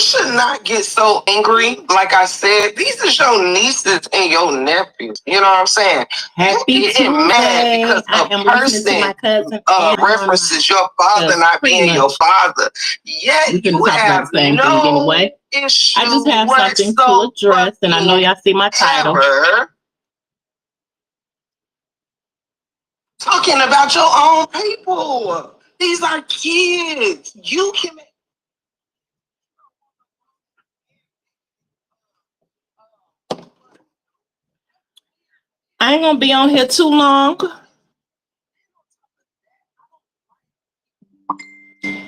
should not get so angry. Like I said, these are your nieces and your nephews. You know what I'm saying? Happy Tuesday. Mad because a person references your father not being your father. Yet you have no issue. I just have something to address, and I know y'all see my title. Talking about your own people. These are kids. You can. I ain't gonna be on here too long.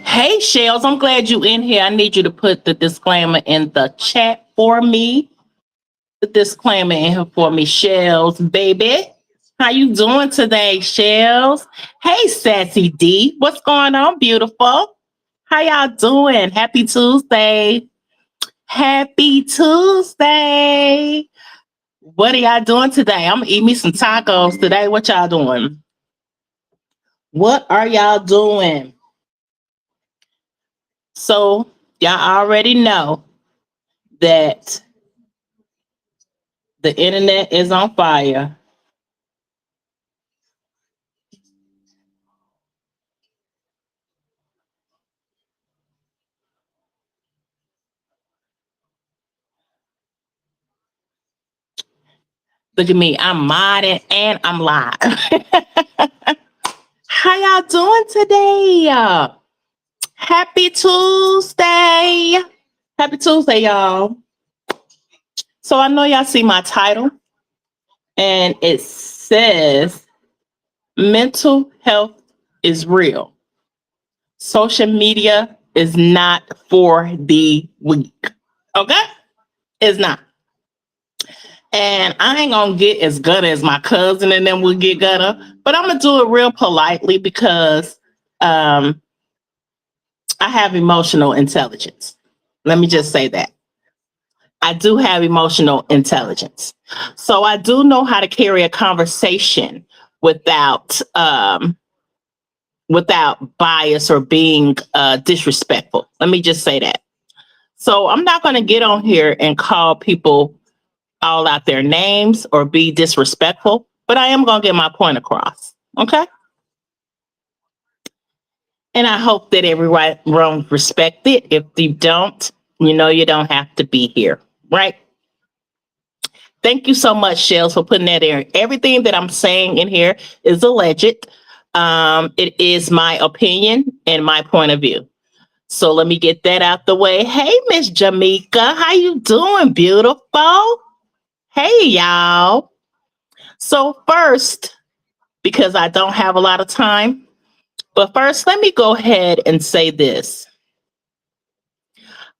Hey, Shells, I'm glad you in here. I need you to put the disclaimer in the chat for me. The disclaimer in here for me, Shells, baby. How you doing today, Shells? Hey, Sassy D. What's going on, beautiful? How y'all doing? Happy Tuesday. Happy Tuesday. What are y'all doing today? I'm gonna eat me some tacos today. What y'all doing? What are y'all doing? So y'all already know that the internet is on fire. Look at me, I'm modding and I'm live. How y'all doing today? Happy Tuesday. Happy Tuesday, y'all. So I know y'all see my title, and it says mental health is real. Social media is not for the weak. Okay? It's not. And I ain't gonna get as gutter as my cousin and then we'll get gutter, but I'm gonna do it real politely because I have emotional intelligence. Let me just say that. I do have emotional intelligence. So I do know how to carry a conversation without without bias or being disrespectful. Let me just say that. So I'm not going to get on here and call people all out their names or be disrespectful, but I am going to get my point across. Okay? And I hope that everyone respect it. If you don't, you know you don't have to be here, right? Thank you so much, Shells, for putting that in. Everything that I'm saying in here is alleged. It is my opinion and my point of view. So let me get that out the way. Hey, Miss Jamaica, how you doing, beautiful? Hey, y'all. So first, because I don't have a lot of time, but first, let me go ahead and say this.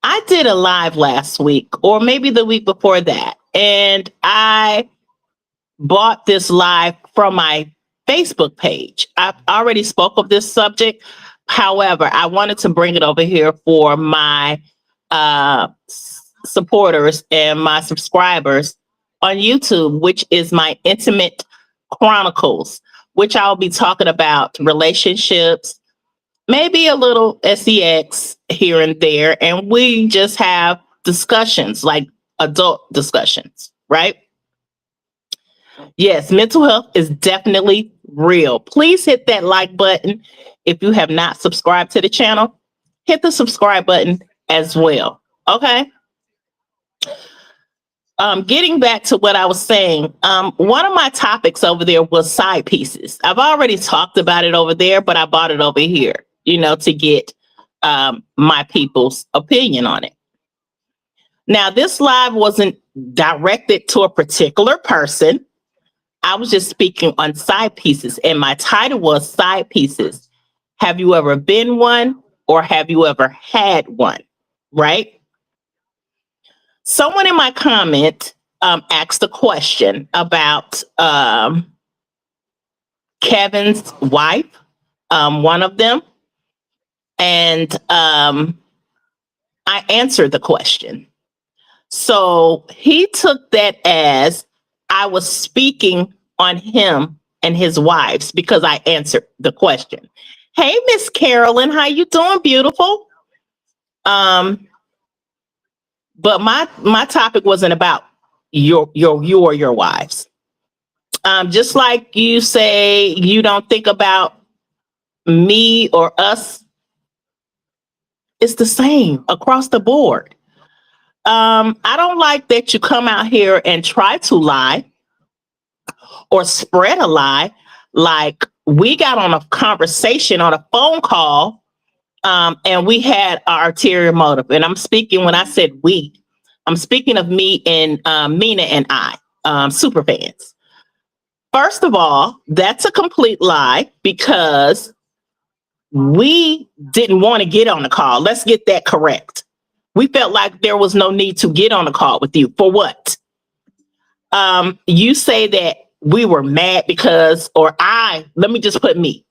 I did a live last week, or maybe the week before that, and I bought this live from my Facebook page. I've already spoke of this subject. However, I wanted to bring it over here for my supporters and my subscribers on YouTube, which is my Intimate Chronicles, which I'll be talking about relationships, maybe a little sex here and there. And we just have discussions, like adult discussions, right? Yes, mental health is definitely real. Please hit that like button. If you have not subscribed to the channel, hit the subscribe button as well. Okay. Getting back to what I was saying, one of my topics over there was side pieces. I've already talked about it over there, but I brought it over here, you know, to get my people's opinion on it. Now, this live wasn't directed to a particular person. I was just speaking on side pieces, and my title was Side Pieces. Have you ever been one, or have you ever had one? Right? Someone in my comment asked a question about Kevin's wife, one of them, and I answered the question. So he took that as I was speaking on him and his wives because I answered the question. Hey, Miss Carolyn, how you doing, beautiful? But my topic wasn't about you or your wives. Just like you say, you don't think about me or us. It's the same across the board. I don't like that you come out here and try to lie or spread a lie. Like we got on a conversation on a phone call, and we had our ulterior motive. And I'm speaking when I said we, I'm speaking of me and Mina and I, super fans. First of all, that's a complete lie because we didn't want to get on the call. Let's get that correct. We felt like there was no need to get on the call with you. For what? You say that we were mad because, or let me just put me.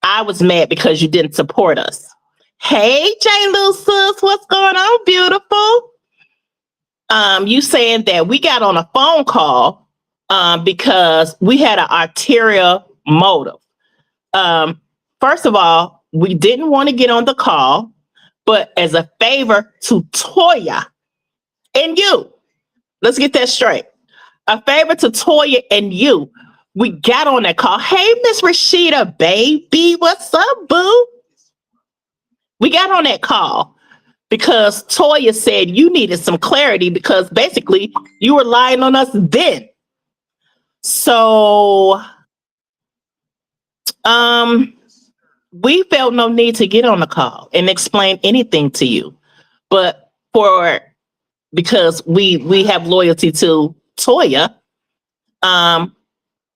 I was mad because you didn't support us. Hey, J. Little sis, what's going on, beautiful? You saying that we got on a phone call because we had an ulterior motive. First of all, we didn't want to get on the call, but as a favor to Toya and you, let's get that straight. A favor to Toya and you, we got on that call. Hey, Miss Rashida, baby, what's up, boo? We got on that call because Toya said you needed some clarity because basically you were lying on us then. So, we felt no need to get on the call and explain anything to you, but because we have loyalty to Toya,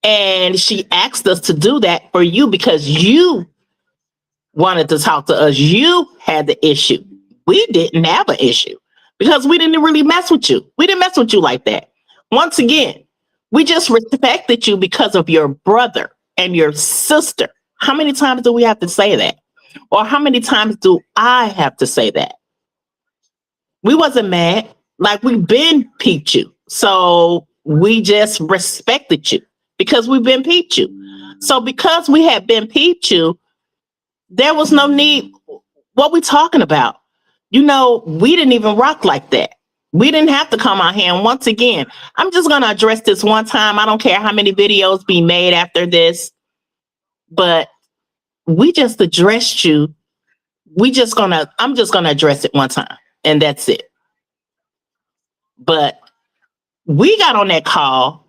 and she asked us to do that for you because you wanted to talk to us. You had the issue. We didn't have an issue because we didn't really mess with you. We didn't mess with you like that. Once again, we just respected you because of your brother and your sister. How many times do we have to say that? Or how many times do I have to say that? We wasn't mad. Like we've been peeped you. So we just respected you because we've been peeped you. So because we had been peeped you, there was no need. What we talking about? We didn't even rock like that. We didn't have to come out here. And once again, I'm just going to address this one time. I don't care how many videos be made after this, but we just addressed you. I'm just going to address it one time and that's it. But we got on that call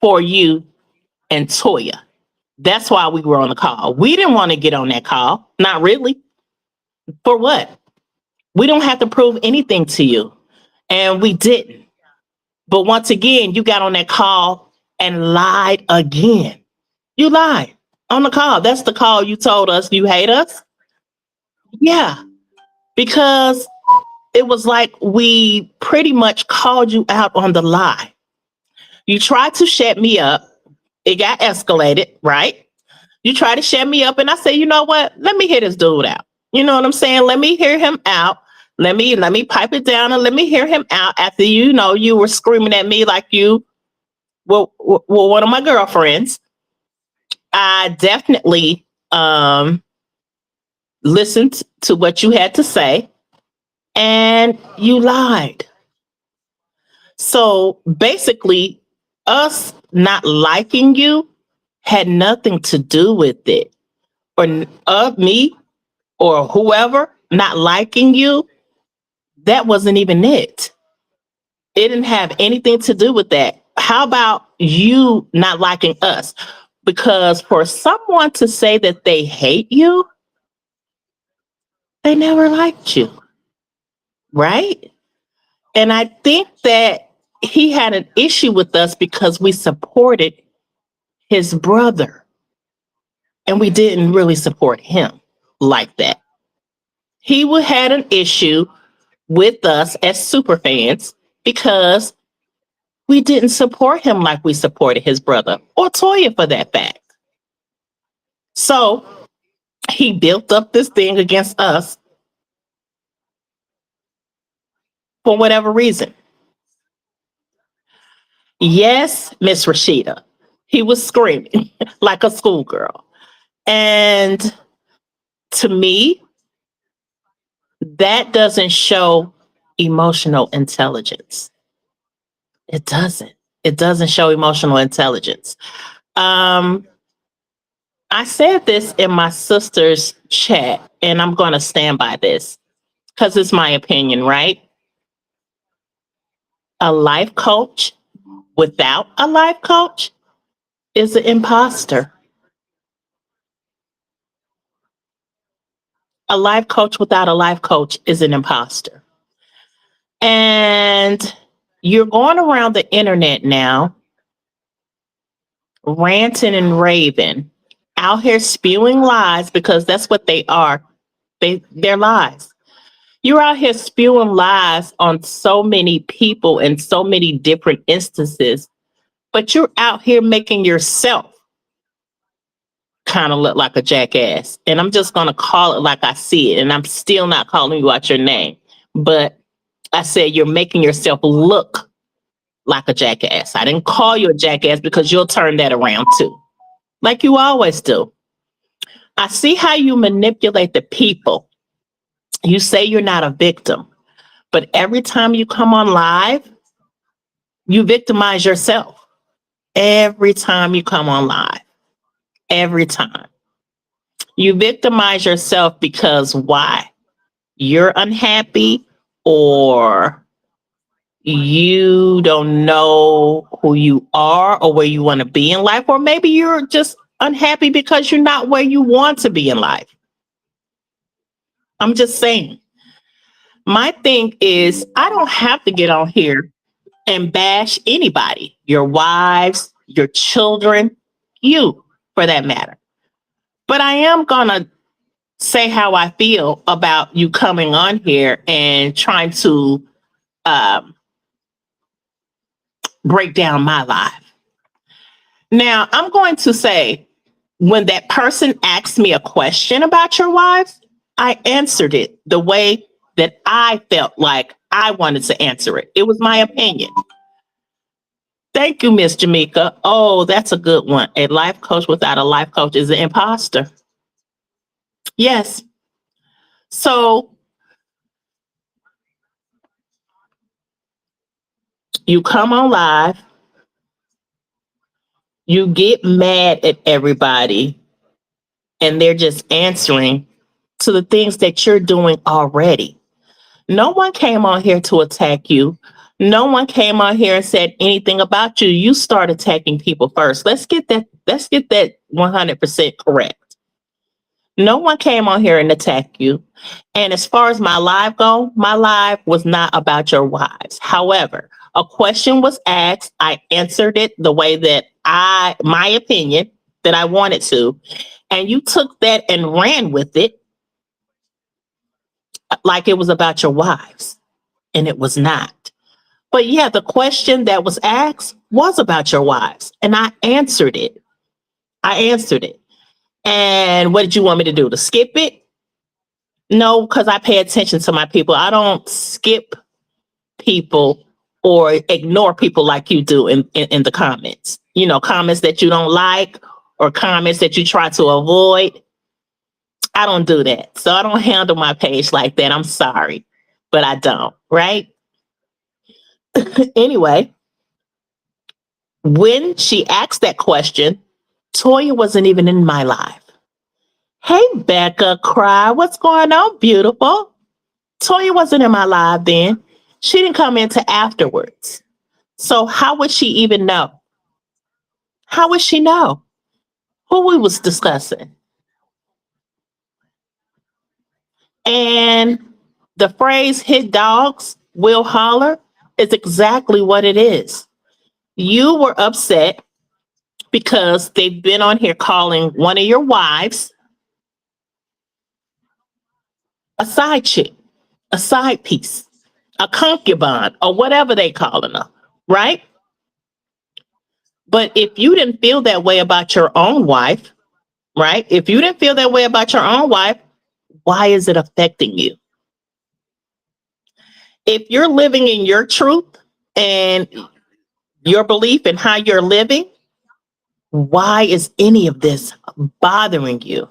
for you and Toya. That's why we were on the call. We didn't want to get on that call. Not really. For what? We don't have to prove anything to you. And we didn't. But once again, you got on that call and lied again. You lied on the call. That's the call you told us you hate us. Yeah. Because it was like we pretty much called you out on the lie. You tried to shut me up. It got escalated, right? You tried to shut me up and I said, you know what? Let me hear this dude out. You know what I'm saying? Let me hear him out. Let me pipe it down and let me hear him out after you were screaming at me like you were one of my girlfriends. I definitely listened to what you had to say and you lied. So basically, us not liking you had nothing to do with it. Or me or whoever not liking you, that wasn't even it. It didn't have anything to do with that. How about you not liking us? Because for someone to say that they hate you, they never liked you, right? And I think that he had an issue with us because we supported his brother and we didn't really support him like that. He had an issue with us as super fans because we didn't support him like we supported his brother or Toya for that fact. So he built up this thing against us for whatever reason. Yes, Miss Rashida, he was screaming like a schoolgirl. And to me, that doesn't show emotional intelligence. It doesn't. It doesn't show emotional intelligence. I said this in my sister's chat, and I'm going to stand by this because it's my opinion, right? A life coach without a life coach is an imposter. A life coach without a life coach is an imposter. And you're going around the internet now, ranting and raving, out here spewing lies because that's what they are. They're lies. You're out here spewing lies on so many people in so many different instances, but you're out here making yourself kind of look like a jackass. And I'm just going to call it like I see it. And I'm still not calling you out your name. But I said you're making yourself look like a jackass. I didn't call you a jackass because you'll turn that around too, like you always do. I see how you manipulate the people. You say you're not a victim, but every time you come on live, you victimize yourself. Every time you come on live, every time. You victimize yourself because why? You're unhappy or you don't know who you are or where you want to be in life, or maybe you're just unhappy because you're not where you want to be in life. I'm just saying. My thing is, I don't have to get on here and bash anybody, your wives, your children, you for that matter. But I am going to say how I feel about you coming on here and trying to um, break down my life. Now, I'm going to say when that person asked me a question about your wives, I answered it the way that I felt like I wanted to answer it. It was my opinion. Thank you, Miss Jamaica. Oh, that's a good one. A life coach without a life coach is an imposter. Yes. So you come on live, you get mad at everybody, and they're just answering to the things that you're doing already. No one came on here to attack you. No one came on here and said anything about you. You start attacking people first. Let's get that 100% correct. No one came on here and attacked you. And as far as my live go, my live was not about your wives. However, a question was asked. I answered it the way that my opinion that I wanted to. And you took that and ran with it like it was about your wives. And it was not. But yeah, the question that was asked was about your wives. And I answered it. I answered it. And what did you want me to do? To skip it? No, because I pay attention to my people. I don't skip people or ignore people like you do in the comments. You know, comments that you don't like or comments that you try to avoid. I don't do that. So I don't handle my page like that. I'm sorry, but I don't, right? Anyway, when she asked that question, Toya wasn't even in my live. Hey, Becca, cry. What's going on, beautiful? Toya wasn't in my live then. She didn't come into afterwards. So how would she even know? How would she know who we was discussing? And the phrase hit dogs will holler is exactly what it is. You were upset because they've been on here calling one of your wives a side chick, a side piece, a concubine, or whatever they calling her, right? But if you didn't feel that way about your own wife, right? If you didn't feel that way about your own wife, why is it affecting you? If you're living in your truth and your belief in how you're living, why is any of this bothering you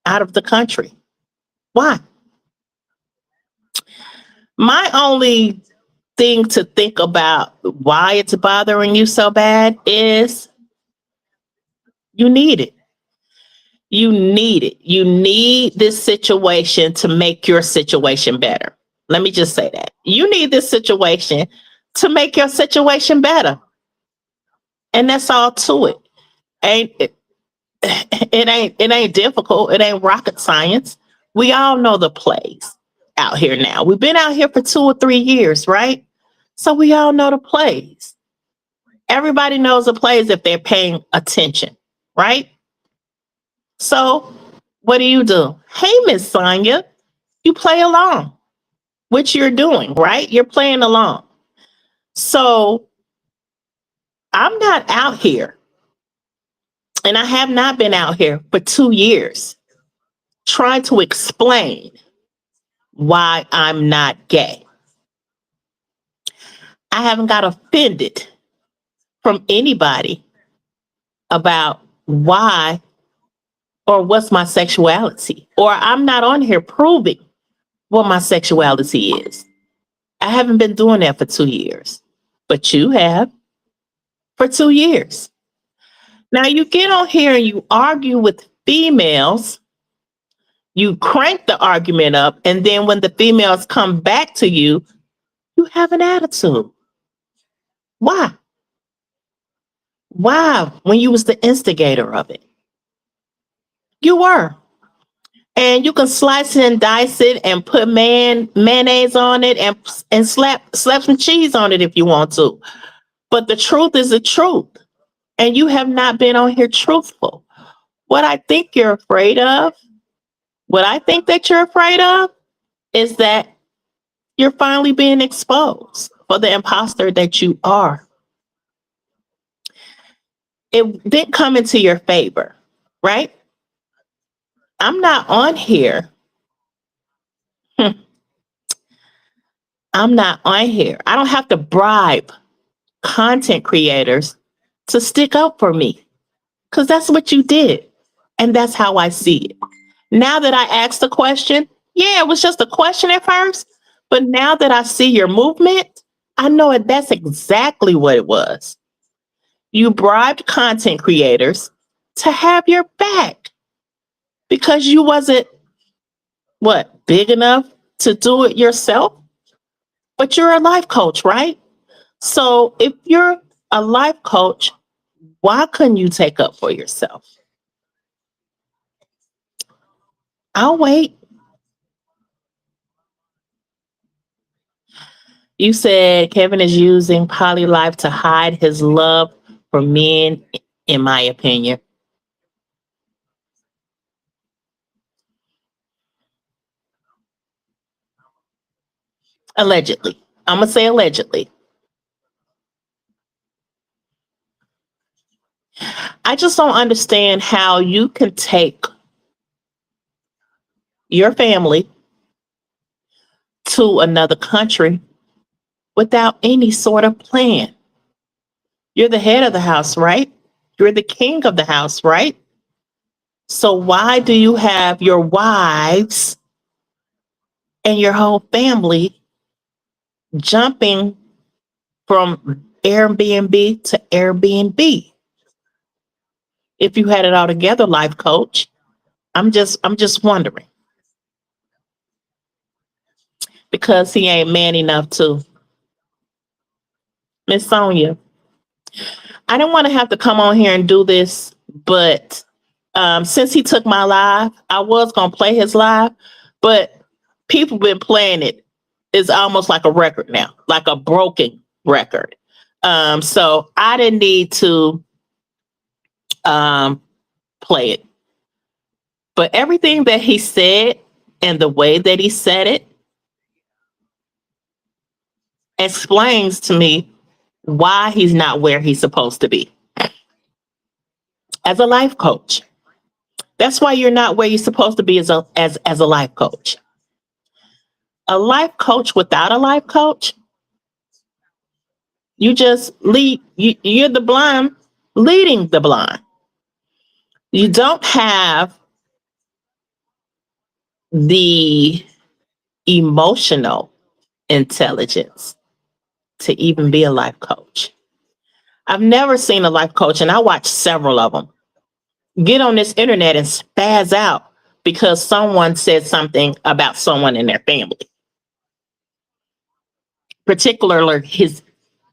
out of the country? Why? My only thing to think about why it's bothering you so bad is you need it. You need it. You need this situation to make your situation better. Let me just say that. You need this situation to make your situation better. And that's all to it. Ain't it, it ain't difficult. It ain't rocket science. We all know the plays out here now. We've been out here for 2 or 3 years, right? So we all know the plays. Everybody knows the plays if they're paying attention, right? So what do? Hey, Miss Sonia, you play along, which you're doing, right? You're playing along. So I'm not out here, and I have not been out here for 2 years trying to explain why I'm not gay. I haven't got offended from anybody about why or what's my sexuality, or I'm not on here proving what my sexuality is. I haven't been doing that for 2 years, but you have for 2 years. Now you get on here and you argue with females, you crank the argument up, and then when the females come back to you, you have an attitude. Why? Why? When you was the instigator of it. You were. And you can slice it and dice it and put mayonnaise on it and slap some cheese on it if you want to. But the truth is the truth. And you have not been on here truthful. What I think you're afraid of, what I think that you're afraid of is that you're finally being exposed for the imposter that you are. It didn't come into your favor, right? I'm not on here. I'm not on here. I don't have to bribe content creators to stick up for me because that's what you did. And that's how I see it. Now that I asked the question, yeah, it was just a question at first. But now that I see your movement, I know that's exactly what it was. You bribed content creators to have your back because you wasn't, big enough to do it yourself? But you're a life coach, right? So if you're a life coach, why couldn't you take up for yourself? I'll wait. You said Kevin is using poly life to hide his love for men, in my opinion. Allegedly. I'm going to say allegedly. I just don't understand how you can take your family to another country without any sort of plan. You're the head of the house, right? You're the king of the house, right? So why do you have your wives and your whole family jumping from Airbnb to Airbnb? If you had it all together, life coach, I'm just wondering. Because he ain't man enough to. Miss Sonia, I didn't want to have to come on here and do this, but since he took my live, I was gonna play his live, but people been playing it. It's almost like a record now, like a broken record. So I didn't need to play it. But everything that he said and the way that he said it explains to me why he's not where he's supposed to be as a life coach. That's why you're not where you're supposed to be as a life coach. A life coach without a life coach, you just lead. You're the blind leading the blind. You don't have the emotional intelligence to even be a life coach. I've never seen a life coach, and I watched several of them, get on this internet and spaz out because someone said something about someone in their family, particularly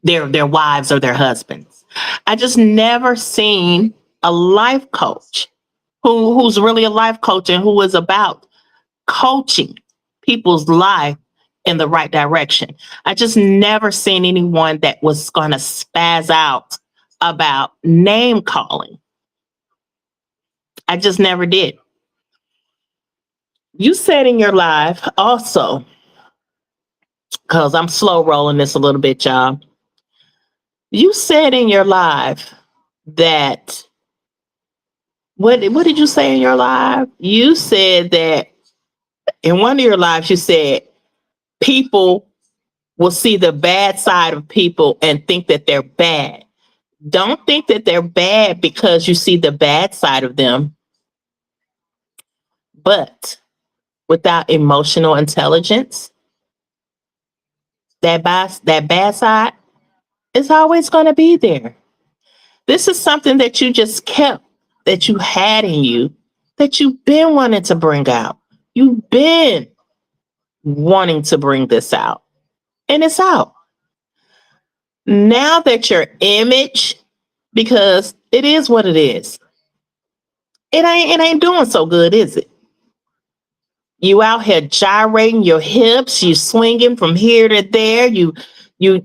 their wives or their husbands. I just never seen a life coach who's really a life coach and who is about coaching people's life in the right direction. I just never seen anyone that was going to spaz out about name calling. I just never did. You said in your life also, because I'm slow rolling this a little bit, y'all. You said in your life that what did you say in your life? You said that in one of your lives, you said people will see the bad side of people and think that they're bad. Don't think that they're bad because you see the bad side of them, but without emotional intelligence, that bad side is always going to be there. This is something that you just kept, that you had in you, that you've been wanting to bring out. You've been wanting to bring this out, and it's out. Now that your image, because it is what it is, it ain't doing so good, is it? You out here gyrating your hips, you swinging from here to there, you you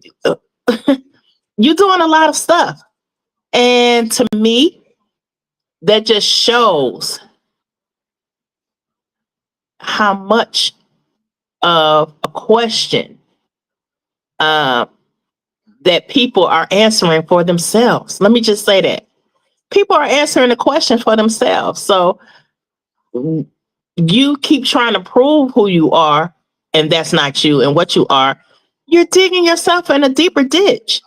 doing a lot of stuff. And to me, that just shows how much of a question uh, that people are answering for themselves. Let me just say that. People are answering the question for themselves. So you keep trying to prove who you are, and that's not you and what you are. You're digging yourself in a deeper ditch.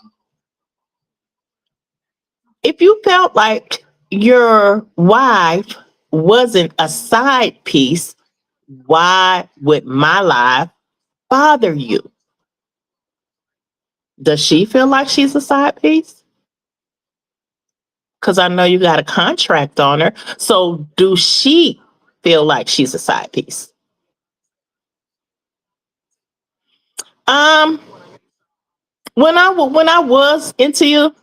If you felt like your wife wasn't a side piece, why would my life bother you? Does she feel like she's a side piece? Because I know you got a contract on her. So do she feel like she's a side piece? Um, when I was into you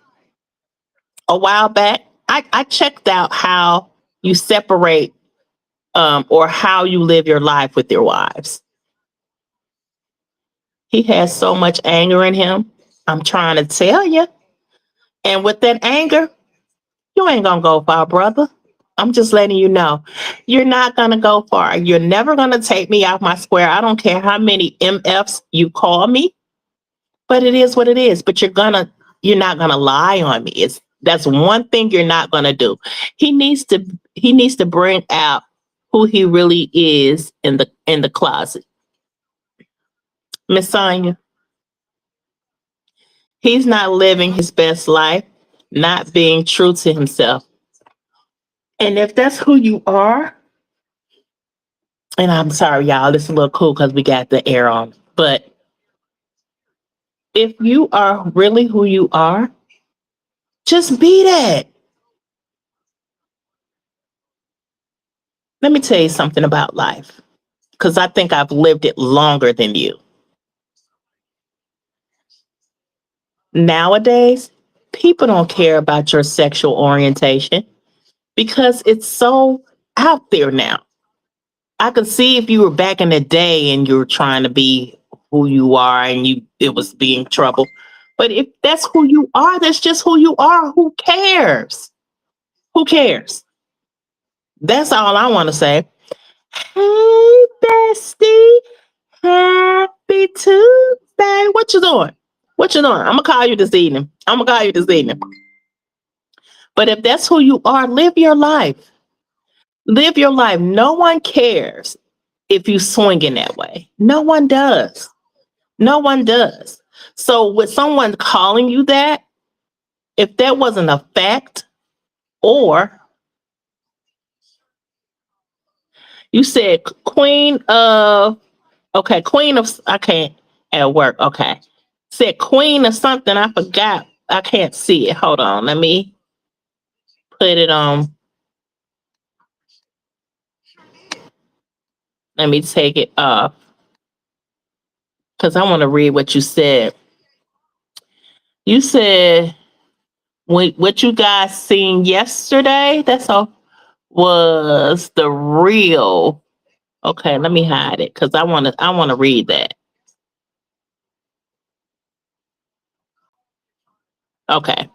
a while back, I checked out how you separate or how you live your life with your wives. He has so much anger in him. I'm trying to tell you. And with that anger, you ain't gonna go far, brother. I'm just letting you know. You're not gonna go far. You're never gonna take me off my square. I don't care how many MFs you call me, but it is what it is. But you're not gonna lie on me. That's one thing you're not gonna do. He needs to he needs to bring out who he really is in the closet. Miss Sonia, he's not living his best life, not being true to himself. And if that's who you are, and I'm sorry, y'all, this is a little cool because we got the air on. But if you are really who you are, just be that. Let me tell you something about life, because I think I've lived it longer than you. Nowadays, people don't care about your sexual orientation because it's so out there now. I could see if you were back in the day and you were trying to be who you are and it was being trouble. But if that's who you are, that's just who you are. Who cares? Who cares? That's all I want to say. Hey, bestie. Happy Tuesday. What you doing? What you doing? I'm gonna call you this evening. But if that's who you are, live your life. Live your life. No one cares if you swing in that way. No one does. No one does. So with someone calling you that, if that wasn't a fact, or you said queen of, okay, queen of, I can't, At work. Okay. Said queen or something. I forgot. I can't see it. Hold on. Let me put it on. Let me take it off because I want to read what you said. You said what you guys seen yesterday. That's all was the real. Okay, let me hide it because I want to read that. Okay.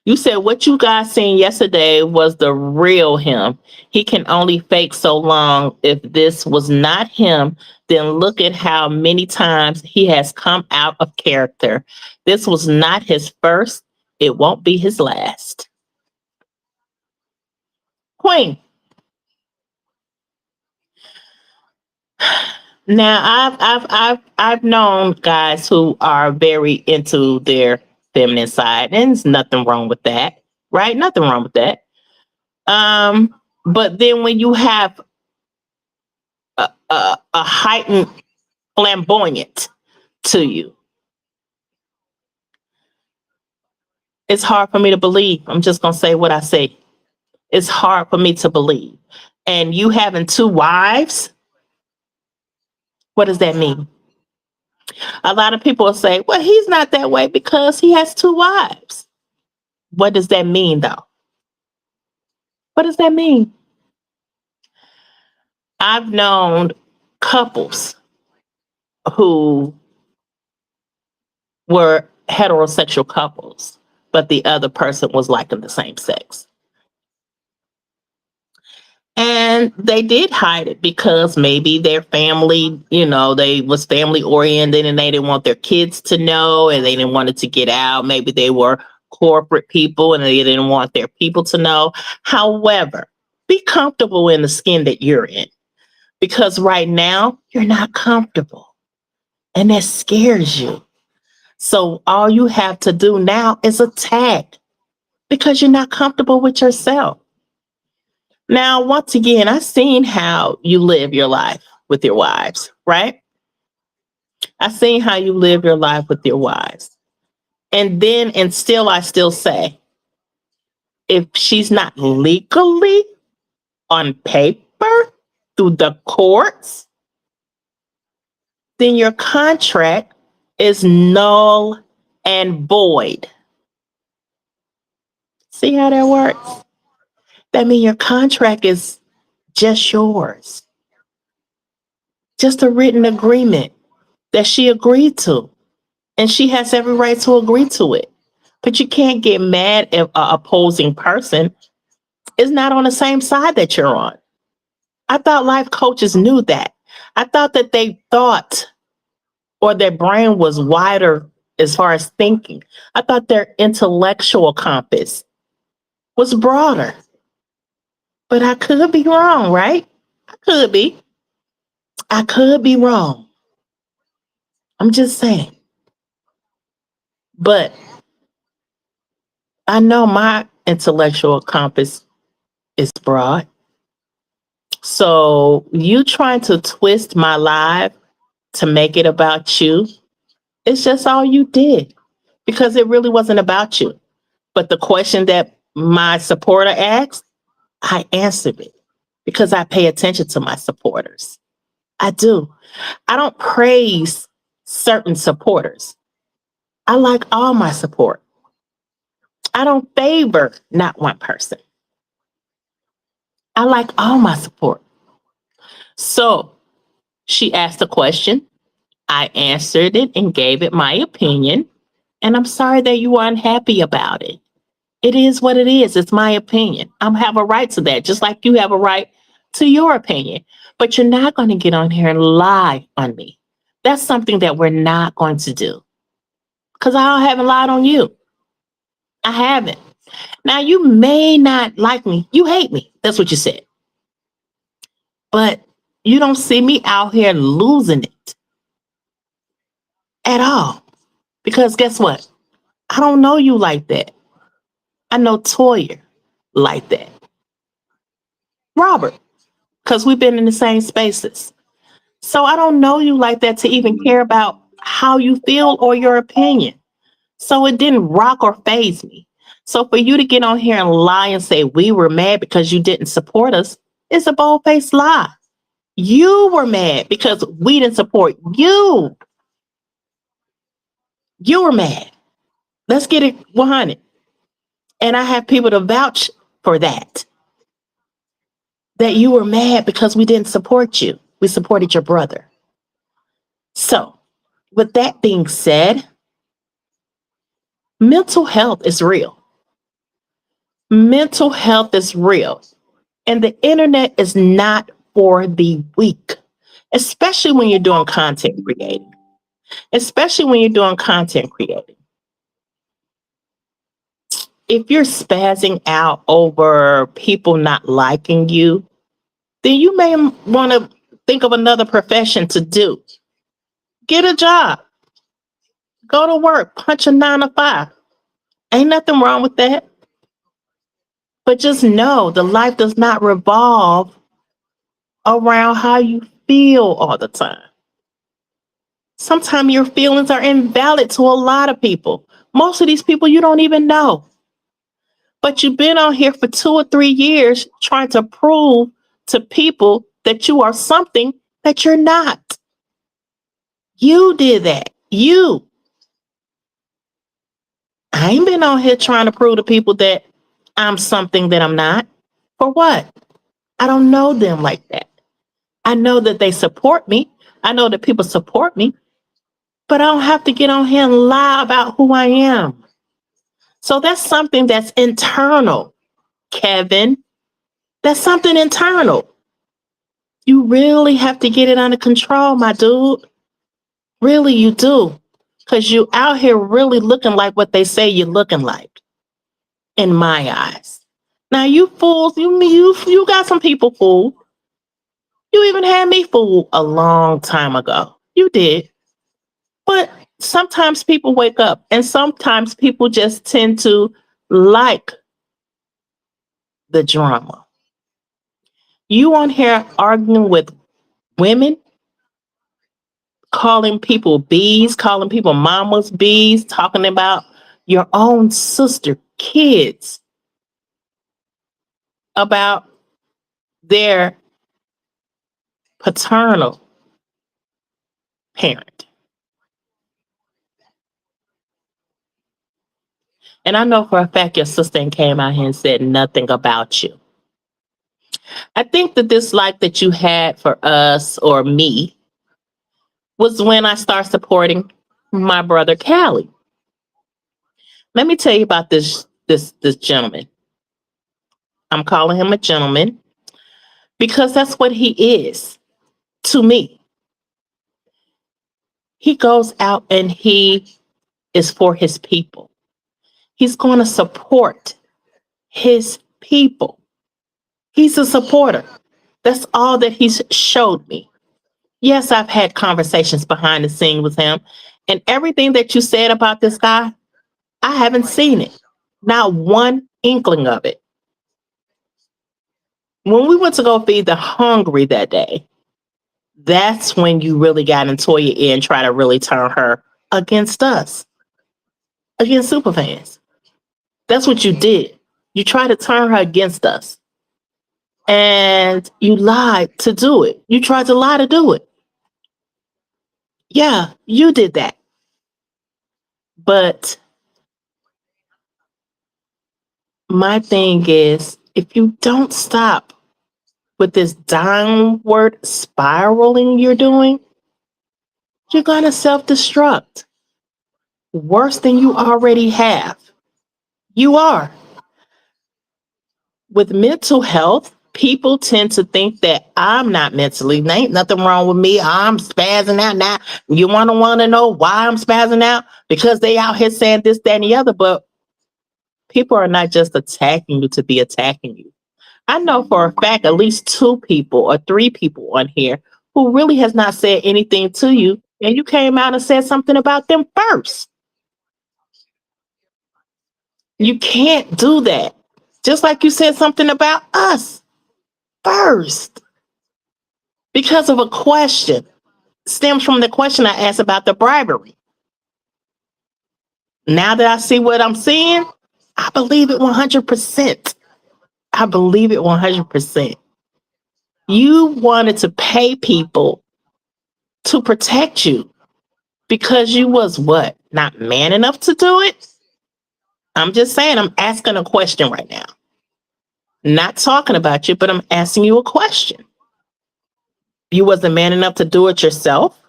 You said what you guys seen yesterday was the real him. He can only fake so long. If this was not him, then look at how many times he has come out of character. This was not his first. It won't be his last. Queen. Now I've known guys who are very into their feminine side, and there's nothing wrong with that, right? Nothing wrong with that. But then when you have a heightened flamboyant to you, it's hard for me to believe. I'm just gonna say what I say. It's hard for me to believe. And you having two wives, what does that mean? A lot of people will say, well, he's not that way because he has two wives. What does that mean though? What does that mean? I've known couples who were heterosexual couples, but the other person was liking the same sex. And they did hide it because maybe their family, they was family oriented and they didn't want their kids to know and they didn't want it to get out. Maybe they were corporate people and they didn't want their people to know. However, be comfortable in the skin that you're in because right now you're not comfortable and that scares you. So all you have to do now is attack because you're not comfortable with yourself. Now, once again, I've seen how you live your life with your wives, right? I've seen how you live your life with your wives. And still, I still say, if she's not legally on paper through the courts, then your contract is null and void. See how that works? That means your contract is just yours. Just a written agreement that she agreed to. And she has every right to agree to it. But you can't get mad if an opposing person is not on the same side that you're on. I thought life coaches knew that. I thought that they thought or their brain was wider as far as thinking. I thought their intellectual compass was broader. But I could be wrong, right? I could be. I could be wrong. I'm just saying. But I know my intellectual compass is broad. So you trying to twist my life to make it about you, it's just all you did because it really wasn't about you. But the question that my supporter asked, I answered it because I pay attention to my supporters. I do. I don't praise certain supporters. I like all my support. I don't favor not one person. I like all my support. So she asked a question. I answered it and gave it my opinion. And I'm sorry that you are unhappy about it. It is what it is. It's my opinion. I have a right to that, just like you have a right to your opinion. But you're not going to get on here and lie on me. That's something that we're not going to do because I haven't lied on you. I haven't. Now, you may not like me. You hate me. That's what you said. But you don't see me out here losing it at all. Because guess what? I don't know you like that. I know Toya like that. Robert, because we've been in the same spaces. So I don't know you like that to even care about how you feel or your opinion. So it didn't rock or phase me. So for you to get on here and lie and say we were mad because you didn't support us is a bold-faced lie. You were mad because we didn't support you. You were mad. Let's get it 100. And I have people to vouch for that. That you were mad because we didn't support you. We supported your brother. So, with that being said, mental health is real. Mental health is real. And the internet is not for the weak, especially when you're doing content creating. Especially when you're doing content creating. If you're spazzing out over people not liking you, then you may want to think of another profession to do. Get a job. Go to work. Punch a 9 to 5. Ain't nothing wrong with that. But just know the life does not revolve around how you feel all the time. Sometimes your feelings are invalid to a lot of people. Most of these people you don't even know. But you've been on here for 2 or 3 years trying to prove to people that you are something that you're not. You did that. You. I ain't been on here trying to prove to people that I'm something that I'm not. For what? I don't know them like that. I know that they support me. I know that people support me. But I don't have to get on here and lie about who I am. So that's something that's internal, Kevin. That's something internal. You really have to get it under control, my dude. Really, you do. Because you out here really looking like what they say you're looking like, in my eyes. Now, you fools, you got some people fooled. You even had me fooled a long time ago. You did. But sometimes people wake up and sometimes people just tend to like the drama. You on here arguing with women, calling people bees, calling people mamas bees, talking about your own sister, kids, about their paternal parent. And I know for a fact your sister came out here and said nothing about you. I think the dislike that you had for us or me was when I started supporting my brother Callie. Let me tell you about this gentleman. I'm calling him a gentleman because that's what he is to me. He goes out and he is for his people. He's going to support his people. He's a supporter. That's all that he's showed me. Yes, I've had conversations behind the scene with him, and everything that you said about this guy, I haven't seen it. Not one inkling of it. When we went to go feed the hungry that day, that's when you really got in Toya ear and try to really turn her against us, against superfans. That's what you did. You tried to turn her against us. And you lied to do it. You tried to lie to do it. Yeah, you did that. But my thing is, if you don't stop with this downward spiraling you're doing, you're going to self-destruct worse than you already have. You are. With mental health, people tend to think that I'm not mentally. There ain't nothing wrong with me. I'm spazzing out now. You want to know why I'm spazzing out? Because they out here saying this, that, and the other. But people are not just attacking you to be attacking you. I know for a fact at least 2 people or 3 people on here who really has not said anything to you, and you came out and said something about them first. You can't do that. Just like you said something about us first because of a question. stems from the question I asked about the bribery. Now that I see what I'm seeing, I believe it 100%. I believe it 100%. You wanted to pay people to protect you because you was what? Not man enough to do it? I'm just saying, I'm asking a question right now. Not talking about you, but I'm asking you a question. You wasn't man enough to do it yourself?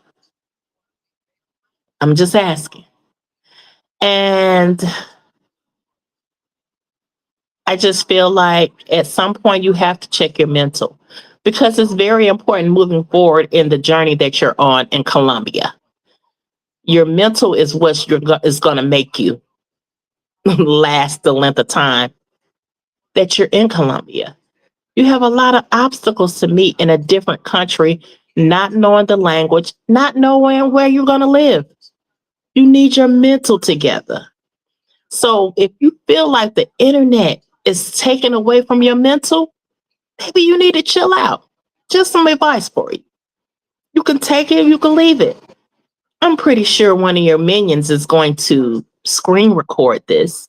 I'm just asking. And I just feel like at some point you have to check your mental because it's very important moving forward in the journey that you're on in Colombia. Your mental is what is going to make you last the length of time that you're in Colombia. You have a lot of obstacles to meet in a different country, not knowing the language, not knowing where you're going to live. You need your mental together. So if you feel like the internet is taken away from your mental, maybe you need to chill out. Just some advice for you. You can take it, you can leave it. I'm pretty sure one of your minions is going to screen record this.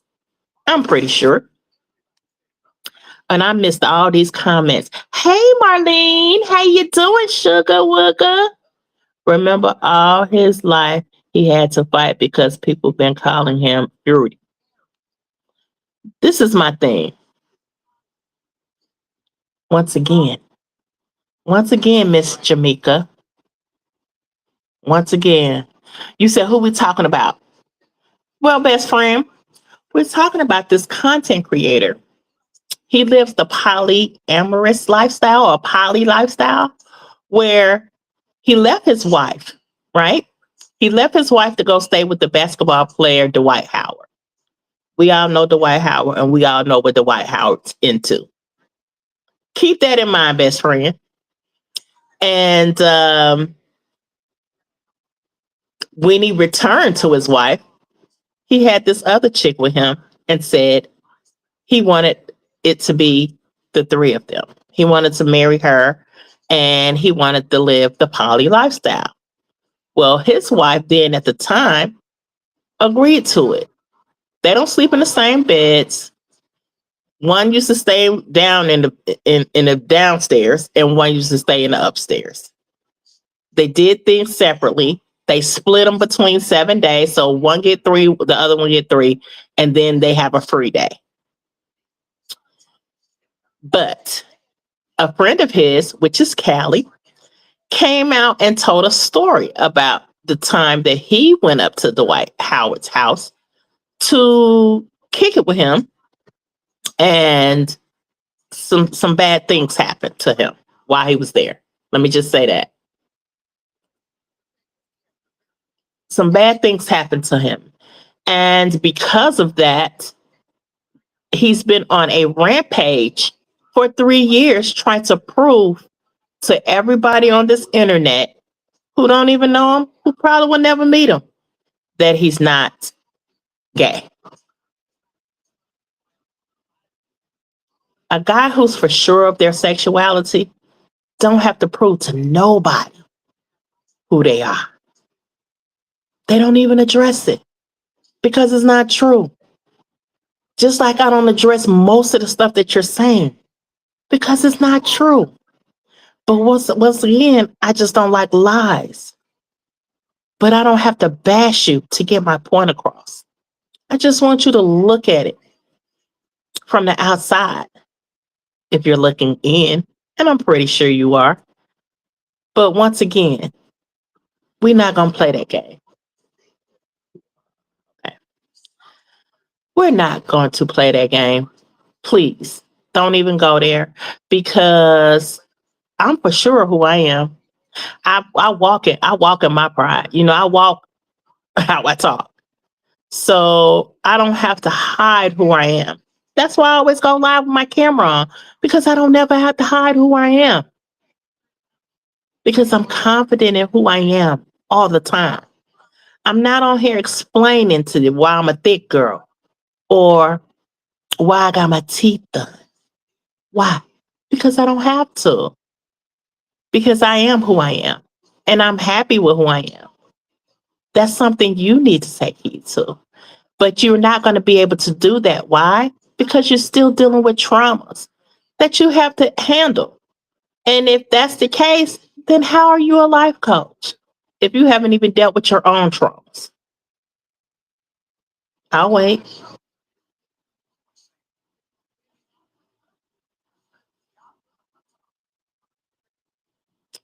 I'm pretty sure. And I missed all these comments. Hey, Marlene, how you doing, sugar wooga? Remember, all his life he had to fight because people been calling him Fury. This is my thing. Once again, Miss Jamaica. Once again, you said who we talking about? Well, best friend, we're talking about this content creator. He lives the polyamorous lifestyle or poly lifestyle where he left his wife, right? He left his wife to go stay with the basketball player, Dwight Howard. We all know Dwight Howard and we all know what Dwight Howard's into. Keep that in mind, best friend. And when he returned to his wife, he had this other chick with him and said he wanted it to be the three of them. He wanted to marry her and he wanted to live the poly lifestyle. Well, his wife then at the time agreed to it. They don't sleep in the same beds. One used to stay down in the downstairs and one used to stay in the upstairs. They did things separately. They split them between 7 days. So one get 3, the other one get 3, and then they have a free day. But a friend of his, which is Callie, came out and told a story about the time that he went up to Dwight Howard's house to kick it with him, and some bad things happened to him while he was there. Let me just say that. Some bad things happened to him. And because of that, he's been on a rampage for 3 years trying to prove to everybody on this internet who don't even know him, who probably will never meet him, that he's not gay. A guy who's for sure of their sexuality don't have to prove to nobody who they are. They don't even address it because it's not true. Just like I don't address most of the stuff that you're saying because it's not true. But once again, I just don't like lies. But I don't have to bash you to get my point across. I just want you to look at it from the outside if you're looking in, and I'm pretty sure you are. But once again, we're not going to play that game. Okay. We're not going to play that game. Please don't even go there because I'm for sure who I am. I walk in my pride. You know, I walk how I talk. So I don't have to hide who I am. That's why I always go live with my camera on because I don't never have to hide who I am. Because I'm confident in who I am all the time. I'm not on here explaining to you why I'm a thick girl or why I got my teeth done. Why? Because I don't have to. Because I am who I am. and I'm happy with who I am. That's something you need to take heed to. But you're not going to be able to do that. Why? Because you're still dealing with traumas that you have to handle. And if that's the case, then how are you a life coach if you haven't even dealt with your own traumas? I'll wait.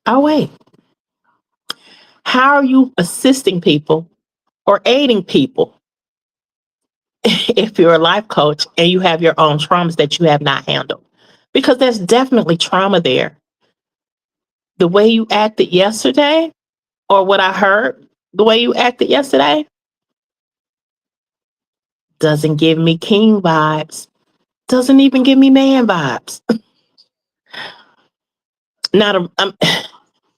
I'll wait. How are you assisting people or aiding people if you're a life coach and you have your own traumas that you have not handled? Because there's definitely trauma there. The way you acted yesterday, or what I heard, the way you acted yesterday, doesn't give me king vibes, doesn't even give me man vibes. Not a,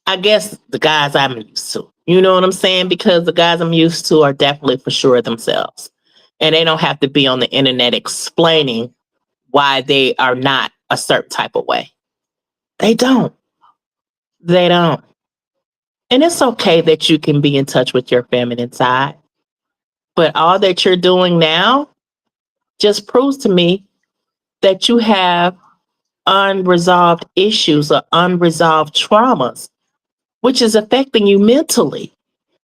I guess the guys I'm used to. You know what I'm saying? Because the guys I'm used to are definitely for sure themselves. And they don't have to be on the internet explaining why they are not a certain type of way. They don't. They don't. And it's okay that you can be in touch with your feminine side. But all that you're doing now just proves to me that you have unresolved issues or unresolved traumas, which is affecting you mentally.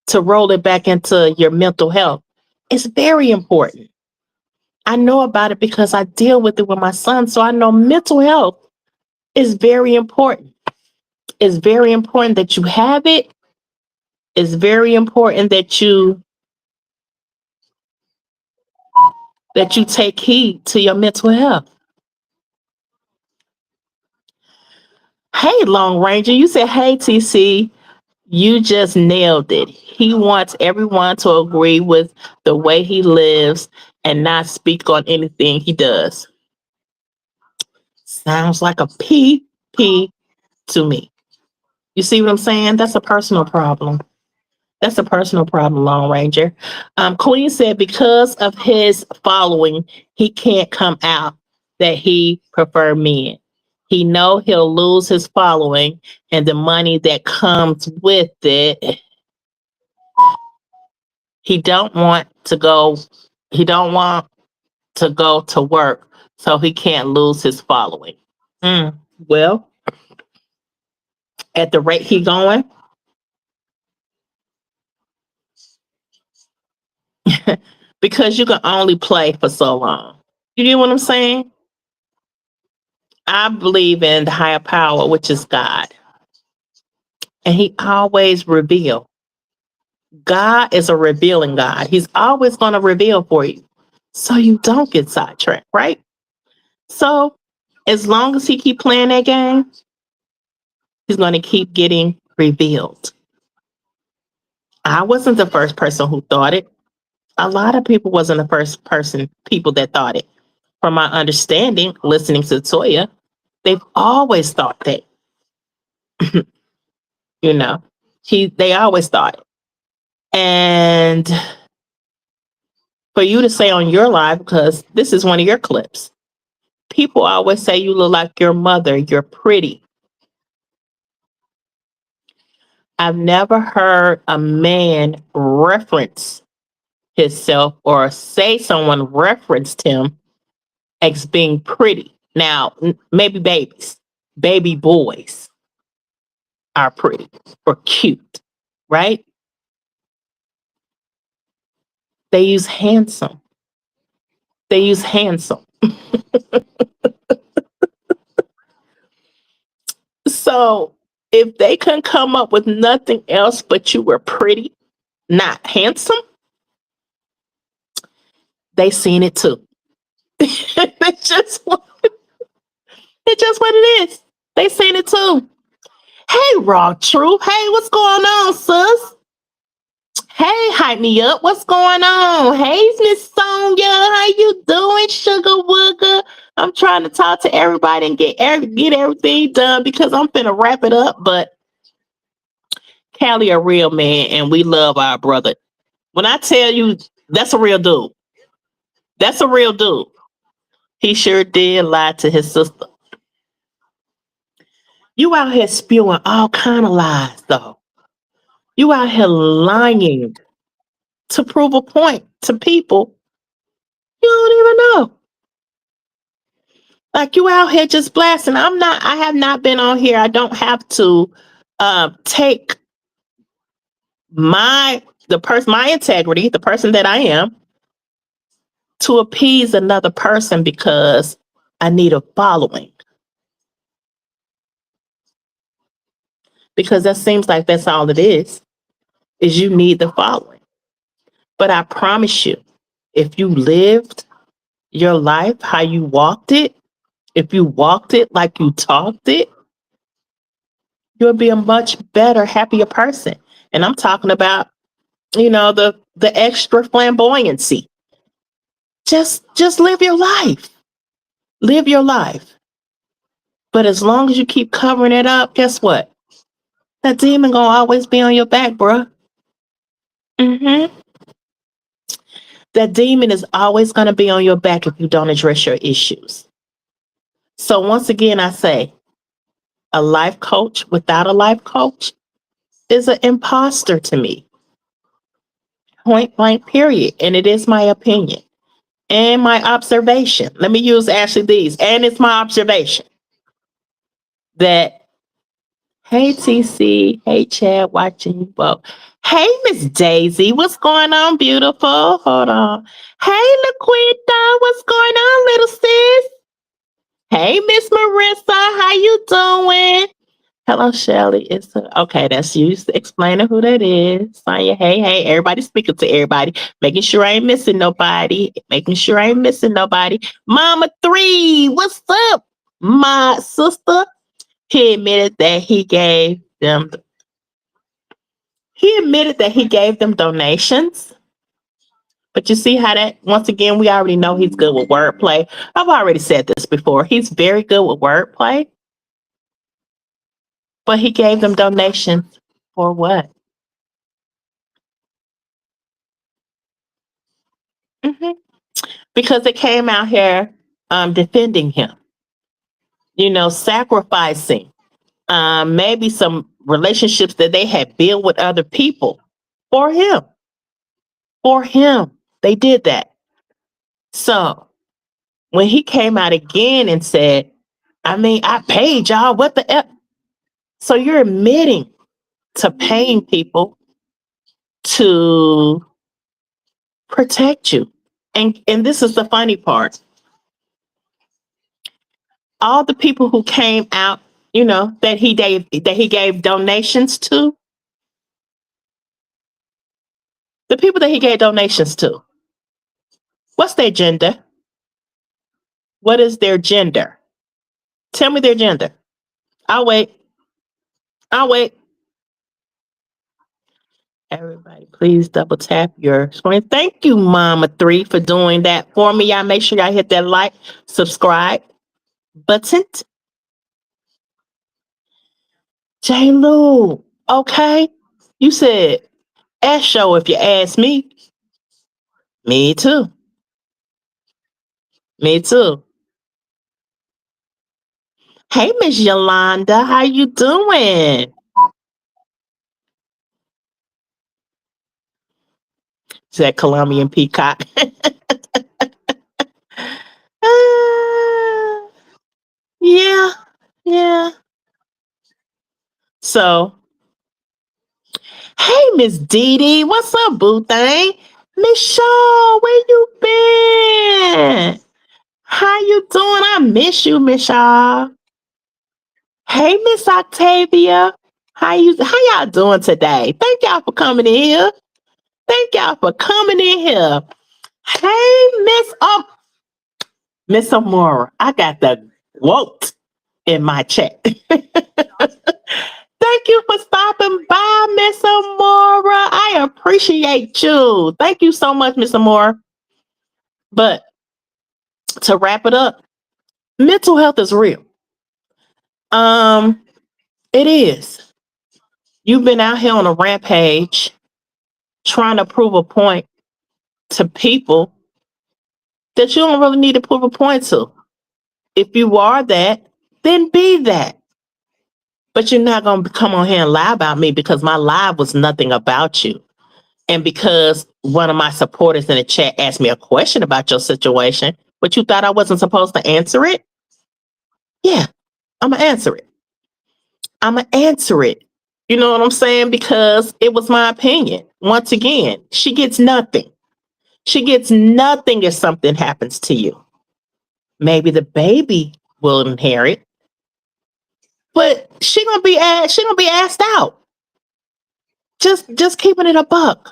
To roll it back into your mental health is very important. I know about it because I deal with it with my son. So I know mental health is very important. It's very important that you have it. It's very important that you take heed to your mental health. Hey, Long Ranger, you said, hey, TC, you just nailed it. He wants everyone to agree with the way he lives and not speak on anything he does. Sounds like a PP to me. You see what I'm saying? That's a personal problem. That's a personal problem, Lone Ranger. Queen said because of his following, he can't come out that he prefer men. He know he'll lose his following and the money that comes with it. He don't want to go. He don't want to go to work, so he can't lose his following. Well, at the rate he going, because you can only play for so long. You get what I'm saying? I believe in the higher power, which is God. And he always reveal. God is a revealing God. He's always going to reveal for you. So you don't get sidetracked, right? So as long as he keep playing that game, he's going to keep getting revealed. I wasn't the first person who thought it. A lot of people wasn't the first people that thought it. From my understanding, listening to Toya, they've always thought that. you know, they always thought it. And for you to say on your live, because this is one of your clips, people always say you look like your mother, you're pretty. I've never heard a man reference himself or say someone referenced him as being pretty. Now, maybe baby boys are pretty or cute, right? They use handsome. They use handsome. So if they can come up with nothing else but you were pretty, not handsome, they seen it too. it's just what it's just what it is. They seen it too. Hey, Raw Truth. Hey, what's going on, sis? Hey, hype me up. What's going on? Hey, Miss Sonia. How you doing, Sugar Wooger? I'm trying to talk to everybody and get everything done because I'm finna wrap it up. But Callie a real man, and we love our brother. When I tell you, that's a real dude. That's a real dude. He sure did lie to his sister. You out here spewing all kind of lies, though. You out here lying to prove a point to people you don't even know. Like you out here just blasting. I have not been on here. I don't have to take my integrity, the person that I am, to appease another person because I need a following. Because that seems like that's all it is you need the following. But I promise you, if you lived your life how you walked it, if you walked it like you talked it, you'll be a much better, happier person. And I'm talking about, the extra flamboyancy. Just live your life. Live your life. But as long as you keep covering it up, guess what? That demon gonna always be on your back, bruh. Mm-hmm. That demon is always gonna be on your back if you don't address your issues. So once again, I say, a life coach without a life coach is an imposter to me. Point blank, period. And it is my opinion and my observation. Let me use Ashley D's. And it's my observation that, hey TC, hey Chad, watching you both. Hey Miss Daisy, what's going on, beautiful? Hold on. Hey LaQuita, what's going on, little sis? Hey Miss Marissa, how you doing? Hello, Shelly. Okay. That's you explaining who that is. Sonya, hey, everybody speaking to everybody, making sure I ain't missing nobody. Mama 3, what's up? My sister, he admitted that he gave them donations. But you see how that, once again, we already know he's good with wordplay. I've already said this before. He's very good with wordplay. But he gave them donations for what? Hmm. Because they came out here defending him, sacrificing maybe some relationships that they had built with other people for him. For him. They did that. So when he came out again and said, I paid y'all, what the F? So you're admitting to paying people to protect you. And this is the funny part. All the people who came out, that he gave donations to, the people that he gave donations to, what's their gender? What is their gender? Tell me their gender. I'll wait. Everybody, please double tap your screen. Thank you, Mama 3, for doing that for me. Y'all make sure y'all hit that like, subscribe button. J. Lou, okay? You said S show if you ask me. Me too. Me too. Hey, Miss Yolanda, how you doing? Is that Colombian peacock? Ah, yeah, yeah. So, hey, Miss Dee Dee, what's up, boo thing? Miss Shaw, where you been? How you doing? I miss you, Miss Shaw. Hey, Miss Octavia, how y'all doing today? Thank y'all for coming in here. Hey, Miss Amora, I got the quote in my chat. Thank you for stopping by, Miss Amora. I appreciate you. Thank you so much, Miss Amora. But to wrap it up, mental health is real. It is. You've been out here on a rampage trying to prove a point to people that you don't really need to prove a point to. If you are that, then be that. But you're not going to come on here and lie about me because my live was nothing about you. And because one of my supporters in the chat asked me a question about your situation, but you thought I wasn't supposed to answer it? Yeah, I'm going to answer it. I'm going to answer it. You know what I'm saying? Because it was my opinion. Once again, she gets nothing. She gets nothing if something happens to you. Maybe the baby will inherit, but she gonna be asked out. Just keeping it a buck.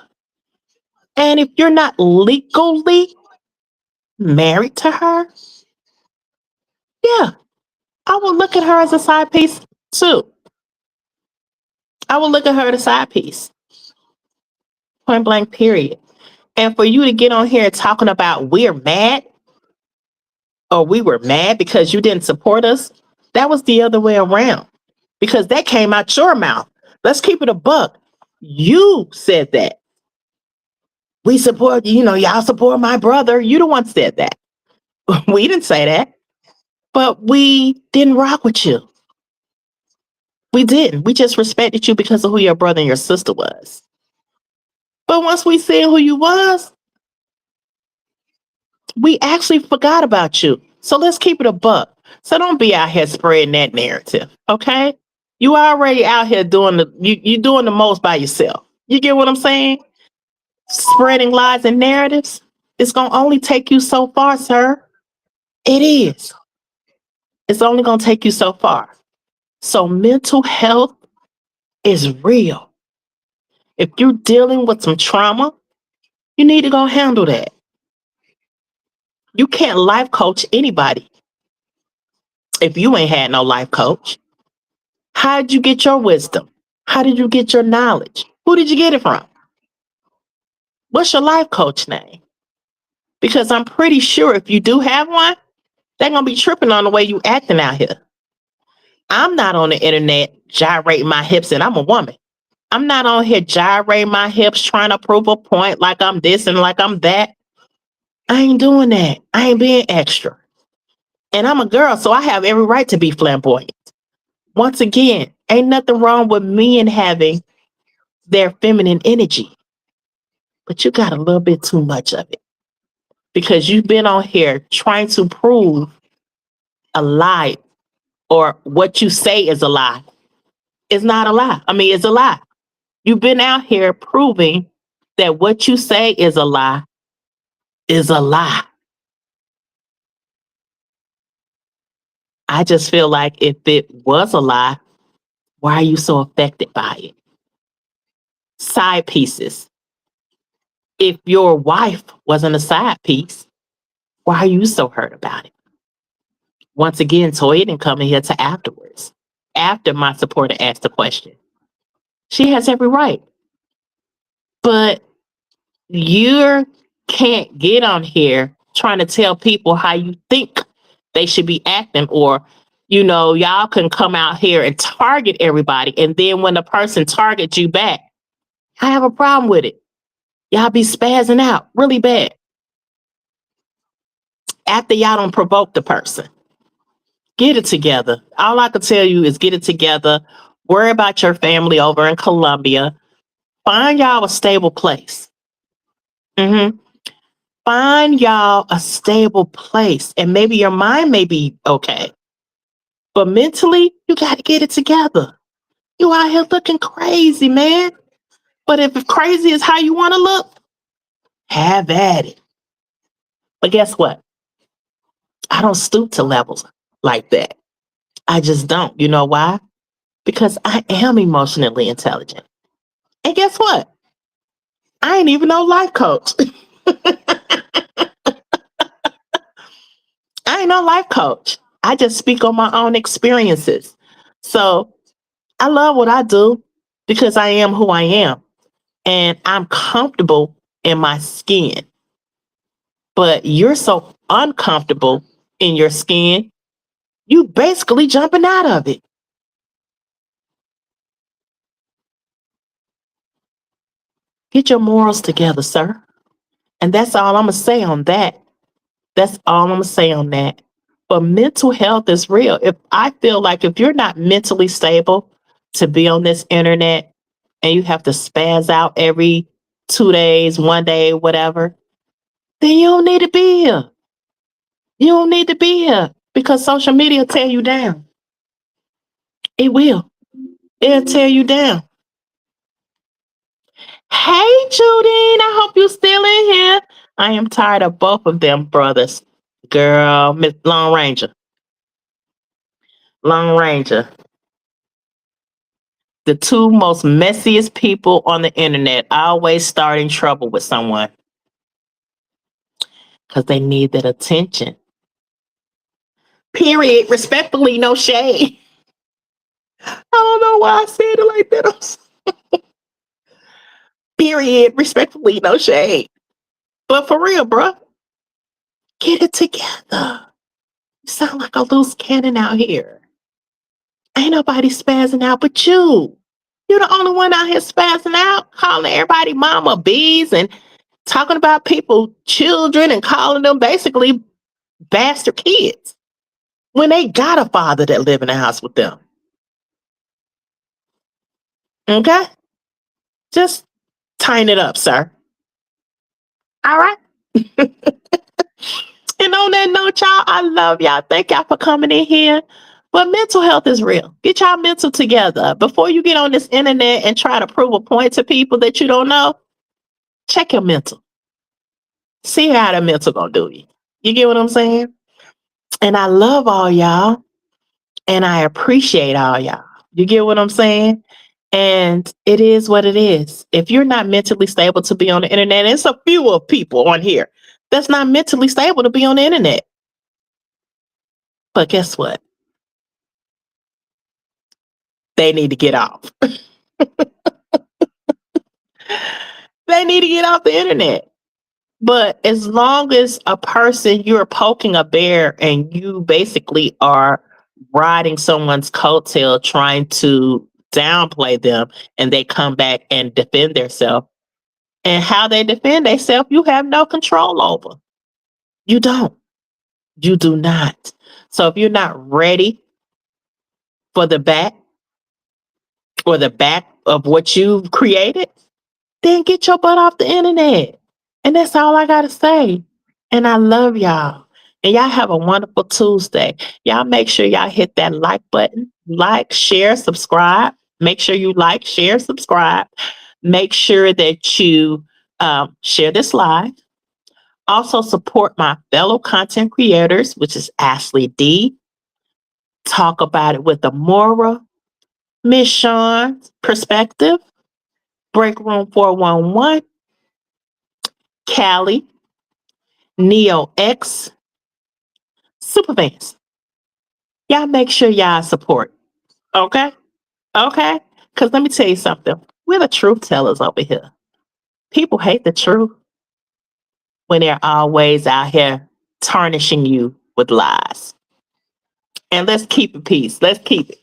And if you're not legally married to her, yeah, I will look at her as a side piece too. I will look at her as a side piece. Point blank, period. And for you to get on here talking about we're mad or we were mad because you didn't support us, that was the other way around. Because that came out your mouth. Let's keep it a buck. You said that. We support, y'all support my brother. You the one said that. We didn't say that. But we didn't rock with you. We didn't. We just respected you because of who your brother and your sister was. But once we seen who you was, we actually forgot about you. So let's keep it a buck. So don't be out here spreading that narrative, okay? You already out here doing you doing the most by yourself. You get what I'm saying? Spreading lies and narratives, it's gonna only take you so far, sir. It is. It's only gonna take you so far. So mental health is real. If you're dealing with some trauma, you need to go handle that. You can't life coach anybody if you ain't had no life coach. How did you get your wisdom? How did you get your knowledge? Who did you get it from? What's your life coach name? Because I'm pretty sure if you do have one, they're going to be tripping on the way you acting out here. I'm not on the internet gyrating my hips and I'm a woman. I'm not on here gyrating my hips trying to prove a point like I'm this and like I'm that. I ain't doing that. I ain't being extra. And I'm a girl, so I have every right to be flamboyant. Once again, ain't nothing wrong with men having their feminine energy. But you got a little bit too much of it. Because you've been on here trying to prove a lie or what you say is a lie. It's not a lie. I mean, it's a lie. You've been out here proving that what you say is a lie is a lie. I just feel like if it was a lie, why are you so affected by it? Side pieces. If your wife wasn't a side piece, why are you so hurt about it? Once again, Toya didn't come in here to afterwards. After my supporter asked the question. She has every right. But you can't get on here trying to tell people how you think they should be acting, or y'all can come out here and target everybody, and then when the person targets you back, I have a problem with it. Y'all be spazzing out really bad after y'all don't provoke the person. Get it together. All I can tell you is get it together. Worry about your family over in Colombia. Find y'all a stable place. Find y'all a stable place, and maybe your mind may be okay, but mentally, you got to get it together. You out here looking crazy, man. But if crazy is how you want to look, have at it. But guess what? I don't stoop to levels like that. I just don't. You know why? Because I am emotionally intelligent. And guess what? I ain't even no life coach. I ain't no life coach. I just speak on my own experiences. So I love what I do because I am who I am. And I'm comfortable in my skin. But you're so uncomfortable in your skin, you basically jumping out of it. Get your morals together, sir. And that's all I'm going to say on that. That's all I'm going to say on that. But mental health is real. If I feel like if you're not mentally stable, to be on this internet and you have to spaz out every 2 days, 1 day, whatever, then you don't need to be here. You don't need to be here because social media will tear you down. It will. It'll tear you down. Hey, Judine, I hope you're still in here. I am tired of both of them brothers. Girl, Miss Long Ranger. Long Ranger. The two most messiest people on the internet always starting trouble with someone because they need that attention. Period. Respectfully, no shade. I don't know why I said it like that. Period. Respectfully, no shade. But for real, bruh, get it together. You sound like a loose cannon out here. Ain't nobody spazzing out but you. You're the only one out here spazzing out, calling everybody mama bees and talking about people, children, and calling them basically bastard kids when they got a father that live in the house with them. Okay? Just tighten it up, sir. All right? And on that note, y'all, I love y'all. Thank y'all for coming in here. But mental health is real. Get y'all mental together. Before you get on this internet and try to prove a point to people that you don't know, check your mental. See how the mental gonna do you. You get what I'm saying? And I love all y'all. And I appreciate all y'all. You get what I'm saying? And it is what it is. If you're not mentally stable to be on the internet, it's a few of people on here that's not mentally stable to be on the internet. But guess what? They need to get off. They need to get off the internet. But as long as a person, you're poking a bear and you basically are riding someone's coattail trying to downplay them and they come back and defend themselves. And how they defend themselves, you have no control over. You don't. You do not. So if you're not ready for the back or the back of what you've created, then get your butt off the internet. And that's all I got to say. And I love y'all. And y'all have a wonderful Tuesday. Y'all make sure y'all hit that like button, like, share, subscribe. Make sure you like, share, subscribe. Make sure that you share this live. Also support my fellow content creators, which is Ashley D. Talk about it with Amora, Miss Sean's Perspective, Break Room 411, Callie, Neo X, Superfans. Y'all make sure y'all support. Okay? Okay? Because let me tell you something. We're the truth tellers over here. People hate the truth when they're always out here tarnishing you with lies. And let's keep it peace. Let's keep it.